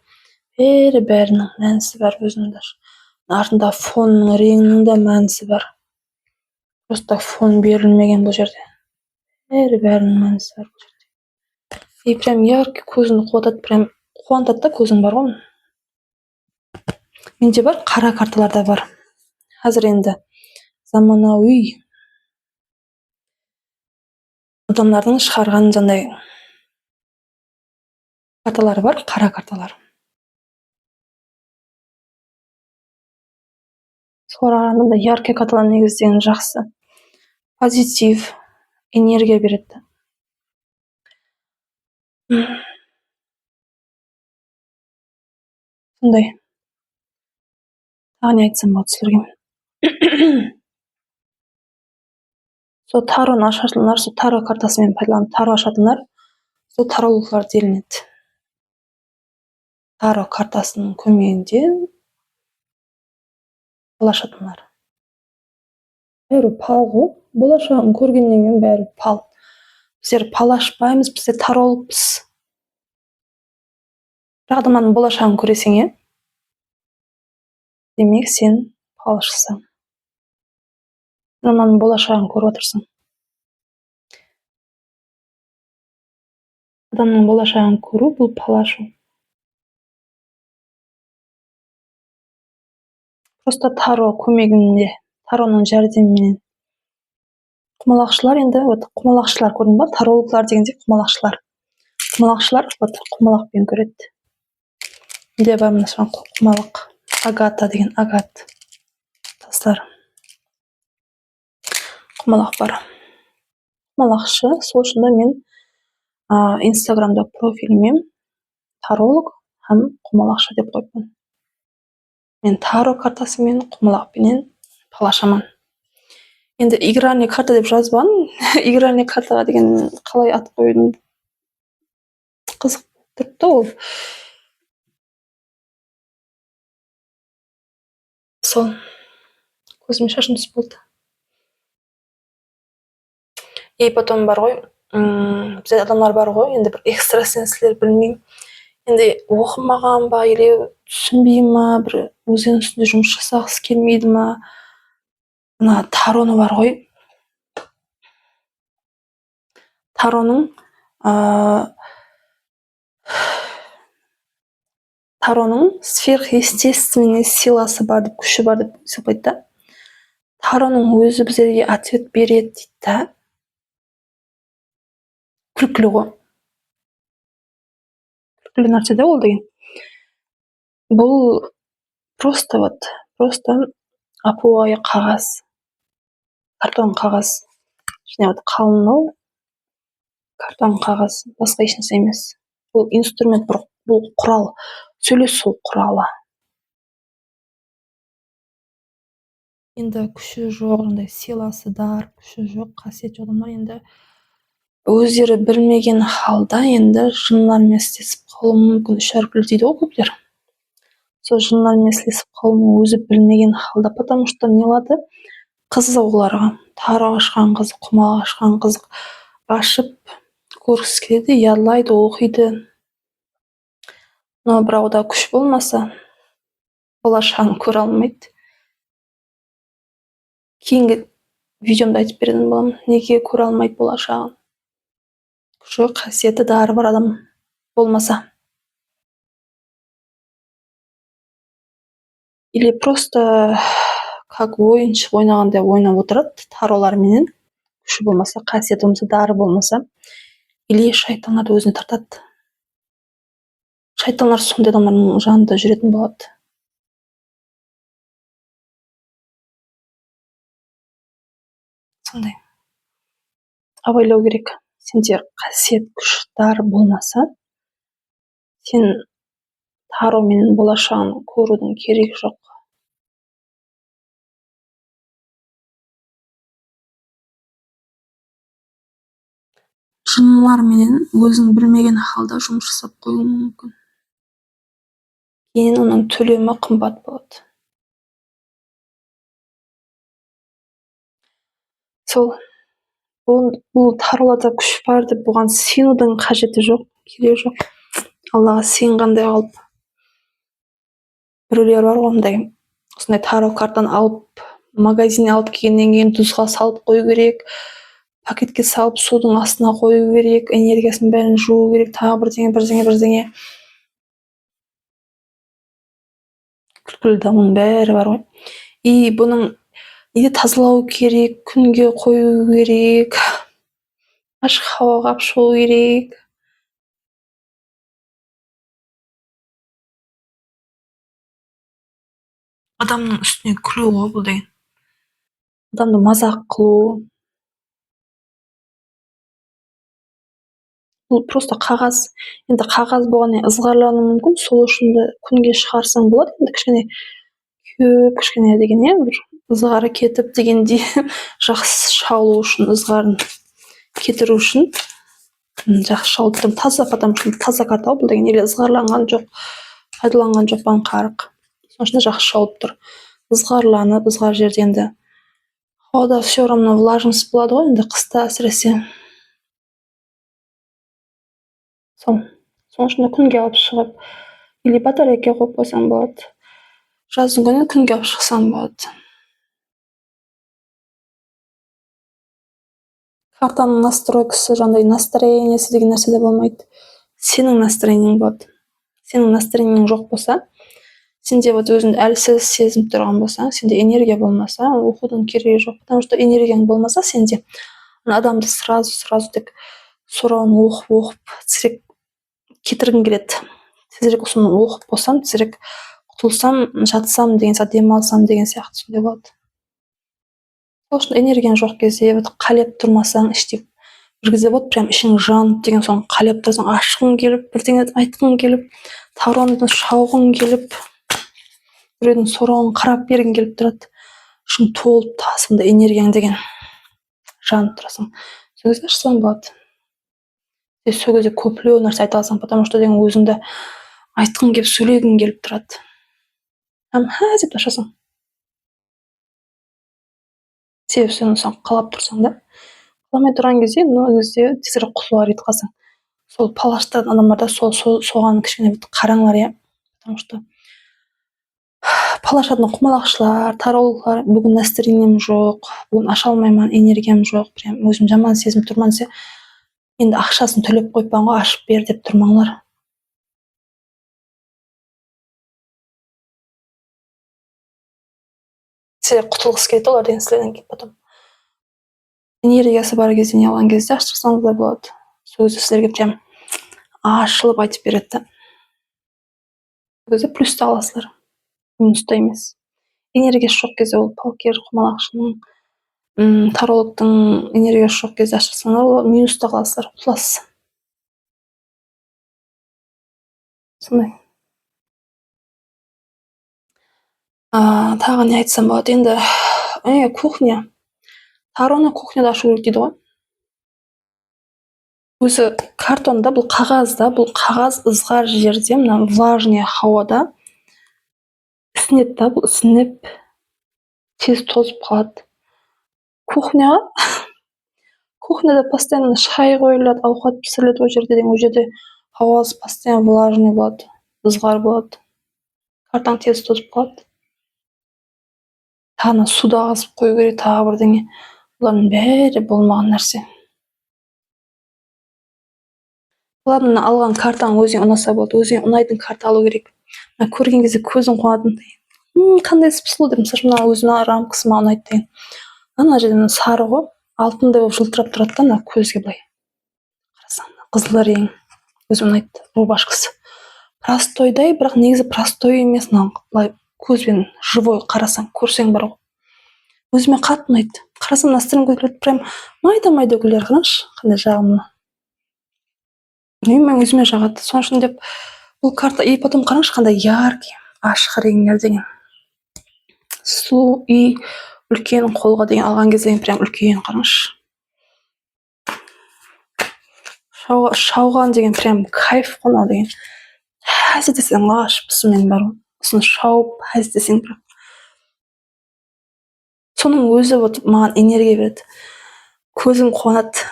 Бәрінің мәнісі бар өзінің. артында фонның реңінің де мәнісі бар. Просто фон берілмеген бұл жерде. Бәрінің мәнісі бар бұл жерде. И прям яркий, көзіңді қуантады, прям қуантады да, көзің бар ғой. Менде бар, қара карталар да бар. Қазір енді заманауи адамдардың шығарған жандай карталары бар, қара карталар. Солар арасында яркий карталар негізден жақсы. Позитив, энергия береді. Сондай. Тағы не айтсам болады сіздерге. Сол тароны ашатындар, сол таро картасымен пайдаланып таро ашатындар, сол тарологлар делінеді. Таро картасының көмегінде пал ашатындар. Бәрі пал ғой. Болашағын көргеннен кейін бәрі пал. Біздер пал ашпаймыз, біздер тарологпыз. Бір адамның болашағын көресің, демек сен палшысың. Адамның болашағын көріп отырсың. Адамның болашағын көру бұл пал ашу. Просто таро көмегінде, тароның жәрдемімен. Құмалақшылар енді, құмалақшылар көрдің ба? Тарологлар дегенде құмалақшылар. Құмалақшылар құмалақпен көреді. Де бар мына құмалақ. Агата деген агат. Тастар. Құмалақ бар. Құмалақшы. Сол үшін мен инстаграмда профилімен таролог һәм құмалақшы деп қойыппын. Мен таро картасымен, құмалақпенен пал ашамын. Енді игральный карта деп жазбан. Игральный картаға деген қалай ат қойдым. Қызық тұрды ол. Сол. Көзіме шашым түсіп болды. И потом бар ғой, бізде адамдар бар ғой, енді бір экстрасенслер білмеймін. Енді оқымаған ба, или түсінбей ма, бір өзінің үстінде жұмыс жасағысы келмейді ма. Мына тароны бар ғой. Тароның сверхъестественный силасы бар деп, күші бар деп сөйлейді да. Тароның өзі біздерге ответ береді дейді да. Күлкілі ғой. Күлкілі нәрсе де ол деген. Бұл просто апуай қағаз. Картон қағаз. Және қалынау картон қағаз. Басқа ешнәрсе емес. Бұл инструмент, бұл құрал. Сөйлесу құралы. Енді күші жоқ, силасы дар, күші жоқ, қасиет адамдар енді өздері білмеген халда енді жындармен істесіп қалуы мүмкін. Шәркіл дейді ғой көптер. Сол жындармен істесіп қалуы өзі білмеген халда, потому что не алады? Қызық оларға. Таро ашқан қызық, құмалақ ашқан қызық. Ашып көргісі келеді, ярлайды, оқиды. Но бірауда күш болмаса, болашағын көре алмайды. Кейінгі видеомда айтып беретін боламын, неге көре алмайды болашағын. Күші, қасиеті дары бар адам болмаса. Или просто как ойыншық ойнағандай ойнап отырады тароларменен. Күші болмаса, қасиеті болмаса, дары болмаса. Или шайтандар өзіне тартады. Шайтандар сондай адамдардың жанында жүретін болады. Сондай. Абайлау керек. Сенде қасиет, күш, дары болмаса, сен таромен болашағын көрудің керегі жоқ. Жындарменен өзің білмеген халда жұмыс жасап қоюы мүмкін. Кейін оның төлемі қымбат болады. Сол. Бұл тароларда күш бар деп бұған сенудің қажеті жоқ, керегі жоқ. Аллаға сенғандай қалып. Біреулер бар ғой, осындай таро картаны алып магазиннен алып келгеннен кейін тұзға салып қою керек, пакетке салып судың астына қою керек, энергиясын бәрін жуу керек, тағы бірдеңе. Күлкілі да оның бәрі бар ғой. И бұның неде тазалау керек, күнге қою керек, ашық хауаға алып шығу керек. Адамның үстіне күлу ғой бұл деген. Адамды мазақ қылу. Бұл просто қағаз. Енді қағаз болғаннан ызғарлануы мүмкін, сол үшін де күнге шығарсаң болады. Енді кішкене күйіп, кішкене деген бір ызғары кетіп дегендей жақсы шалу үшін, ызғарын кетіру үшін жақсы шалып тұрмын. Таза, потому что таза карта бұл деген, или ызғарланған жоқ, пайдаланған жоқпан қарық. Соның үшін жақсы шалып тұр. Ызғарланып, ызғар жерде енді ауада все равно влажность болады ғой, енді қыста әсіресе. Соның үшін күнге алып шығып, или батарейка қойып қойсаң болады. Жаздың күні күнге алып шықсаң болады. Картаның настройкасы, жаңағыдай настроениесі деген нәрсе де болмайды. Сенің настроениең болады. Сенің настроениең жоқ болса, сенде вот өзіңді әлсіз сезініп тұрған болсаң, сенде энергия болмаса, оқудың керегі жоқ. Потому что энергияң болмаса сенде, адамды сразу тек сұрауын оқып, тезірек кетіргің келеді. Тезірек соны оқып болсам, тезірек құтылсам, жатсам деген сияқты, демалсам деген сияқты сондай болады. Сол үшін энергияң жоқ кезде, қалеп тұрмасаң, іште бір кезде болады, прям ішің жанып деген соң қалеп тұрсаң, ашқың келіп, бірдеңе айтқың келіп, тароны шауғың келіп, біреудің сұрауын қарап бергің келіп тұрады. Ішің толып тасында энергияң деген жанып тұрасың. Сол кезде ашсаң болады. Сол кезде көплеу нәрсе айта алсаң, потому что деген өзіңді айтқың келіп, сөйлегің келіп тұрады. Деп ашасың. Себебі сен қалап тұрсаң да, қаламай тұрған кезде, тезірек құтылуға рет қалсаң. Сол палаштан адамдарда соған кішкене қараңдар, потому что палашатын құмалақшылар, тарологлар, бүгін настроением жоқ, бүгін аша алмаймын, энергиям жоқ, прям өзім жаман сезім тұрман десе, енді ақшасын төлеп қойпан ғой, ашып бер деп тұрмаңлар. Сіздер құтылғысы келеді олар деген сіздерден кейін потом. Энергиясы бар кезде, не алған кезде ашып тұрсаңыз да болады. Сол кезде сіздерге прям ашылып айтып береді да. Сол кезде плюсты аласыздар, минуста емес. Энергиясы жоқ кезде ол палкер, құмалақшының, тарологтың энергиясы жоқ кезде ашып тұрсаңдар, ол минуста қаласыздар, құтыласыз. Сондай. Тағы не айтсам болады, енді кухня. Тароны кухняда ашу керек дейді ғой. Өзі картонда, бұл қағаз ызғар жерде, мына влажный хауада ісінеді да, бұл ісініп тез тозып қалады. Кухняда постоянно шай қойылады, ауқат пісіріледі ол жерде, ол жерде хауасы постоянно влажный болады, ызғар болады. Картаң тез тозып қалады. Тағы суда ағызып қою керек, тағы бірдеңе. Бұлардың бәрі болмаған нәрсе. Ладно, алған картаң өзіңе ұнаса болды, өзіңе ұнайтын карта алу керек. Көрген кезде көзің қуанатын. Қандай сұлу деп, мысалы, өзіме рамкасы маған ұнайды деген. Ана жерден сары ғой, алтындай болып жылтырап тұрады да, көзге былай. Қарасаң, қызыл рең. Өзіме ұнайды, рубашкасы. Простойдай, бірақ негізі простой емес, былай көзбен живой қарасаң, көрсең бар ғой. Өзіме қатты ұнайды. Қарасаң, настроен көтеріледі, прям майда гүлдер, қараңызшы, қандай жағымды. Мен өзіме жағады. Соның үшін деп бұл карта, и потом қараңызшы, қандай яркий, ашық реңдер деген. Сұлу, и үлкен қолға деген алған кезде прям үлкен, қараңызшы. Шауған деген прям кайф қона деген. Әз етесің, ғашықпысың мен бар ғой. Сосын шауып, әз етесің бірақ. Соның өзі маған энергия береді. Көзің қуанады.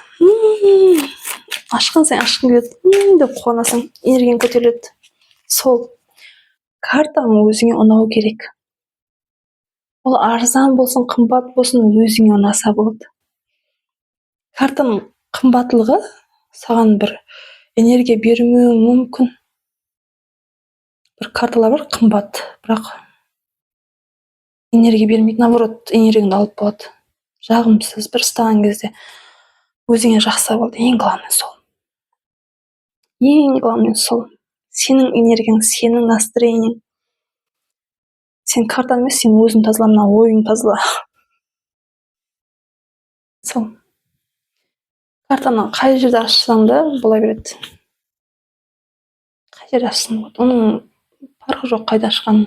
Ашқан сайын ашқың келеді, деп қуанасың, энергияң көтеріледі. Сол картаң өзіңе ұнау керек. Ол арзан болсын, қымбат болсын, өзіңе ұнаса болды. Картаның қымбатлығы саған бір энергия бермеуі мүмкін. Бір карталар бар қымбат, бірақ энергия бермейді, наоборот, энергияңды алып болады. Жағымсыз бір ұстаған кезде өзіңе жақсы болды. Ең главный сол. Ең главный сол. Сенің энергияң, сенің настроениең. Сен картаны емес, сен өзің тазала, мына ойың тазала. Сол. Картаны қай жерде ашсаң да бола береді. Қай жерде ашсаң болады. Оның farqы жоқ қайда ашқан.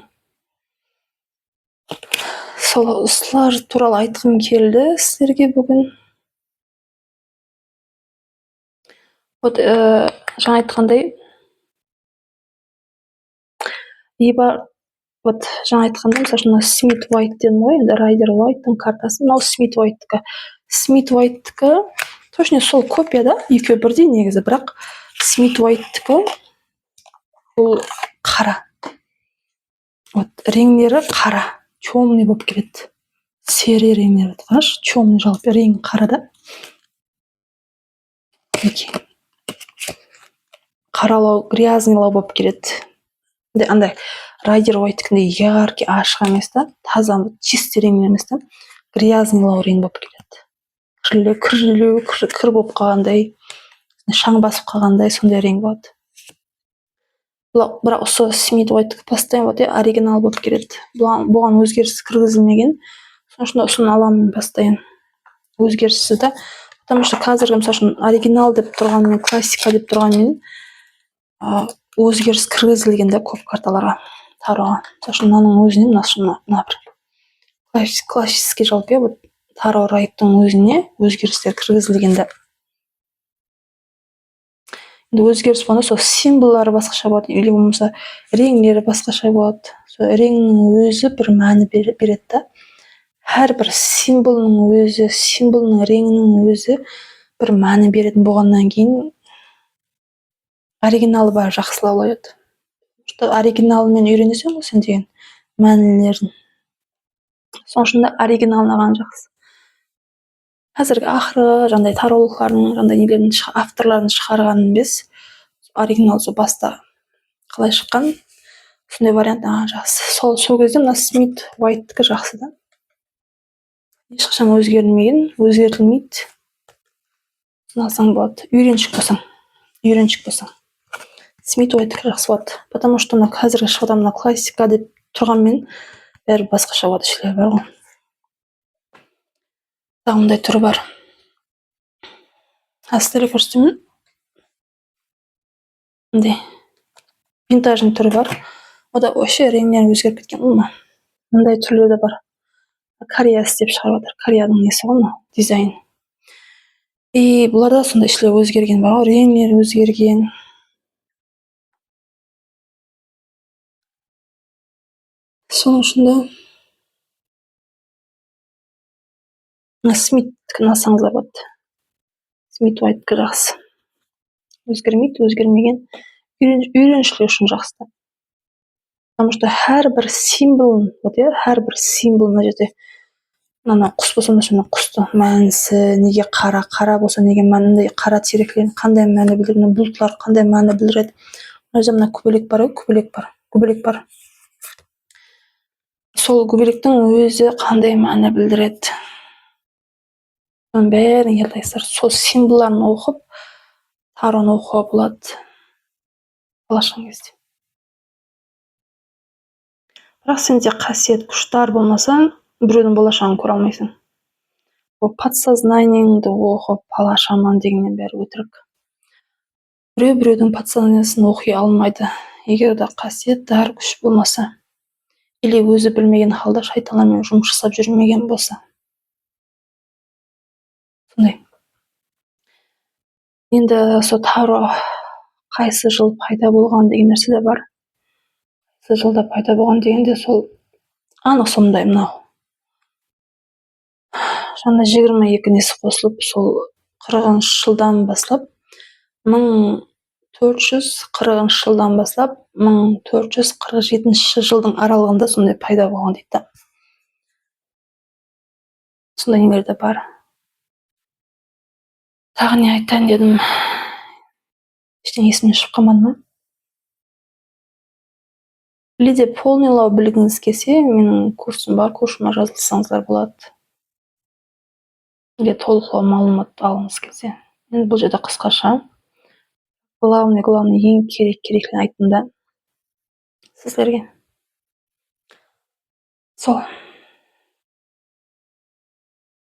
Солар туралы айтқым келді сіздерге бүгін. Вот жаңа айтқандай, вот жаңа айтқандай, мысалы үшін Смит Уайт дедім ғой, енді Райдер Уайттың картасы, мынау Смит Уайттікі. Смит Уайттікі точно сол копия да, екеуі бірдей негізі, бірақ Смит Уайттікі бұл қара. Вот реңдері қара, темный болып келеді. Серый реңдері, қарашы, темный жалпы рең қара да. Қаралау, грязнылау болып келеді. Андай Райдер Уайттікінде яркий, ашық емес та, таза чистый рең емес та, грязнылау рең болып келеді. Кір болып қалғандай, шаң басып қалғандай, сондай рең болады. Бірақ осы Смит Уайттікі постоянно оригинал болып келеді. Бұған өзгеріс кіргізілмеген. Соны аламын постоянно. Өзгеріссіз да. Потому что қазіргі мысалы үшін оригинал деп тұрғанмен, классика деп тұрғанмен өзгеріс кіргізілген да көп карталарға, тароға. Мысалы үшін мынаның өзіне, мына бір классический жалпы, вот таро райттың өзіне өзгерістер кіргізілген да. Өзгеріс болғанда сол символдары басқаша болады, или болмаса реңдері басқаша болады. Сол реңнің өзі бір мәні береді да. Әрбір символның өзі, символның реңінің өзі бір мәні беретін болғаннан кейін оригиналы бар жақсылау еді. Оригиналымен үйренесің ғой сен деген мәнілерін. Соның үшін оригинал маған жақсы. Қазіргі ақыры жандай тарологтардың, жандай нелердің авторлардың шығарған емес, оригинал сол баста қалай шыққан, сондай вариант жақсы. Сол кезде мына Смит Уайттікі жақсы да. Ешқашан өзгертілмейді. Сынасаң болады. Үйреншік болсаң. Смит Уайттікі жақсы болады. Потому что мына қазіргі шығып мына классика деп тұрғанмен бәрі басқаша болады, ішілер бар ғой. Тағымдай түрі бар. Сіздерге көрсетемін. Винтажный түрі бар. Ода вообще реңдері өзгеріп кеткен. Мындай түрлері де бар. Корея істеп шығарып жатыр. Кореяның несі ғой, дизайн. И бұларда сонда ішілер өзгерген бар ғой, реңдері өзгерген. Соның ішінде Смиттікі насаңыздар болады. Смит Уайттікі жақсы. Өзгермейді, өзгермеген. Үйреншілер үшін жақсы. Потому что әрбір символ мына жерде, мына құс болса, мына құсты мәнісі, неге қара болса, неге мәнінде қара терекленіп, қандай мәні білдіреді, бұлтлар қандай мәні білдіреді. Мына көбелек бар. Сол көбелектің өзі қандай мәні білдіреді. Бәрін ертайсыздар. Сол символларын оқып, тароны оқуға болады. Алашқан кезде. Бірақ сенде қасиет күштар болмаса, біреудің болашағын көре алмайсың. Ол подсознаниеңді оқып, алашаман дегеннен бәрі өтірік. Біреудің подсознаниясын оқи алмайды. Егер де қасиеттар күш болмаса, или өзі білмеген халда шайтандармен жұмыс жасап жүрмеген болса. Сондай. Енді сол таро қайсы жыл пайда болған деген нәрсе де бар. Қайсы жылда пайда болған дегенде сол анық сондай мынау. Жаңа 22 несі қосылып, сол 40-шы жылдан бастап 1440 жылдан бастап 1447 жылдың аралығында сондай пайда болған дейді. сондай нелер де бар. Тағы не айтайын дедім, ештеңе есімнен шығып қалмады ма? Лидия полныйлау білгіңіз келсе, менің курсым бар, курсыма жазылсаңыздар болады. Егер толықлау мәлімет алғыңыз келсе. Енді бұл жерде қысқаша главный ең керектігін айттым да сіздерге. Сол.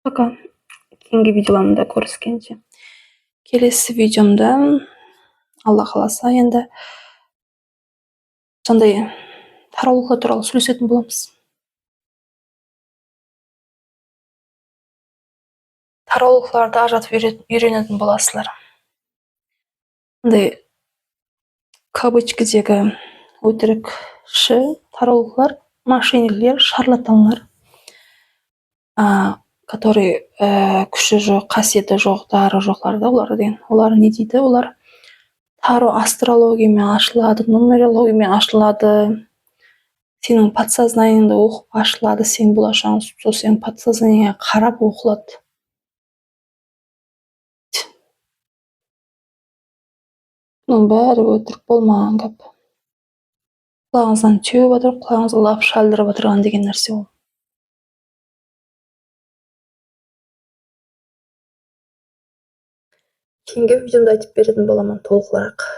Пока. Кейінгі видеоларымда көріскенше. Келесі видеомда Алла қаласа енді сондай тарология туралы сөйлесетін боламыз. Тарологларды ажыратып үйренетін боласыздар. Андай кавычкідегі өтірікші тарологлар, мошенниктер, шарлатанлар, который күші жоқ, қасиеті жоқ, дары жоқлар да олар деген. Олар не дейді? Олар таро астрологиямен ашылады, нумерологиямен ашылады, сенің подсознаниеңді оқып ашылады, сенің болашағың сол сенің подсознаниеңе қарап оқылады. Бұның бәрі өтірік болмаған кеп. Құлағыңыздан теуіп отырып, құлағыңызға лап шалдырып отырған деген нәрсе ол. Кейінгі видеомда айтып беретін боламын толығырақ.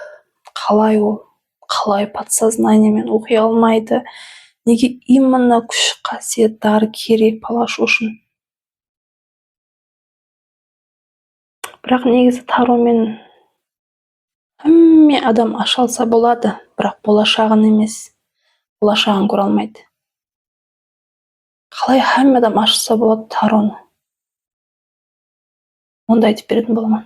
Қалай ол? Қалай подсознаниемен оқи алмайды? Неге именно күш қасиеттары керек палаш үшін? Бірақ негізі таромен әмме адам аша алса болады, бірақ болашағын емес, болашағын көре алмайды. Қалай әмме адам ашса болады тароны? Онда айтып беретін боламын.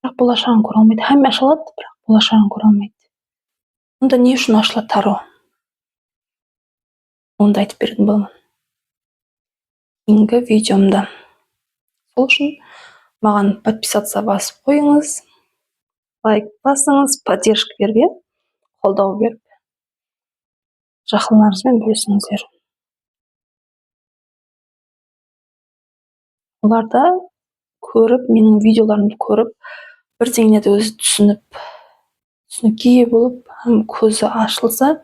Бірақ болашағын көре алмайды. Әмме аша алады, бірақ болашағын көре алмайды. Онда не үшін ашылады таро? Онда айтып беретін боламын. Кейінгі видеомда. Сол үшін маған подписаться басып қойыңыз, лайк басыңыз, поддержка беріп, қолдау беріп, жақындарыңызбен бөлісіңіздер. Оларда көріп, менің видеоларымды көріп, бірдеңені өзі түсінікке болып, көзі ашылса,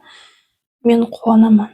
мен қуанамын.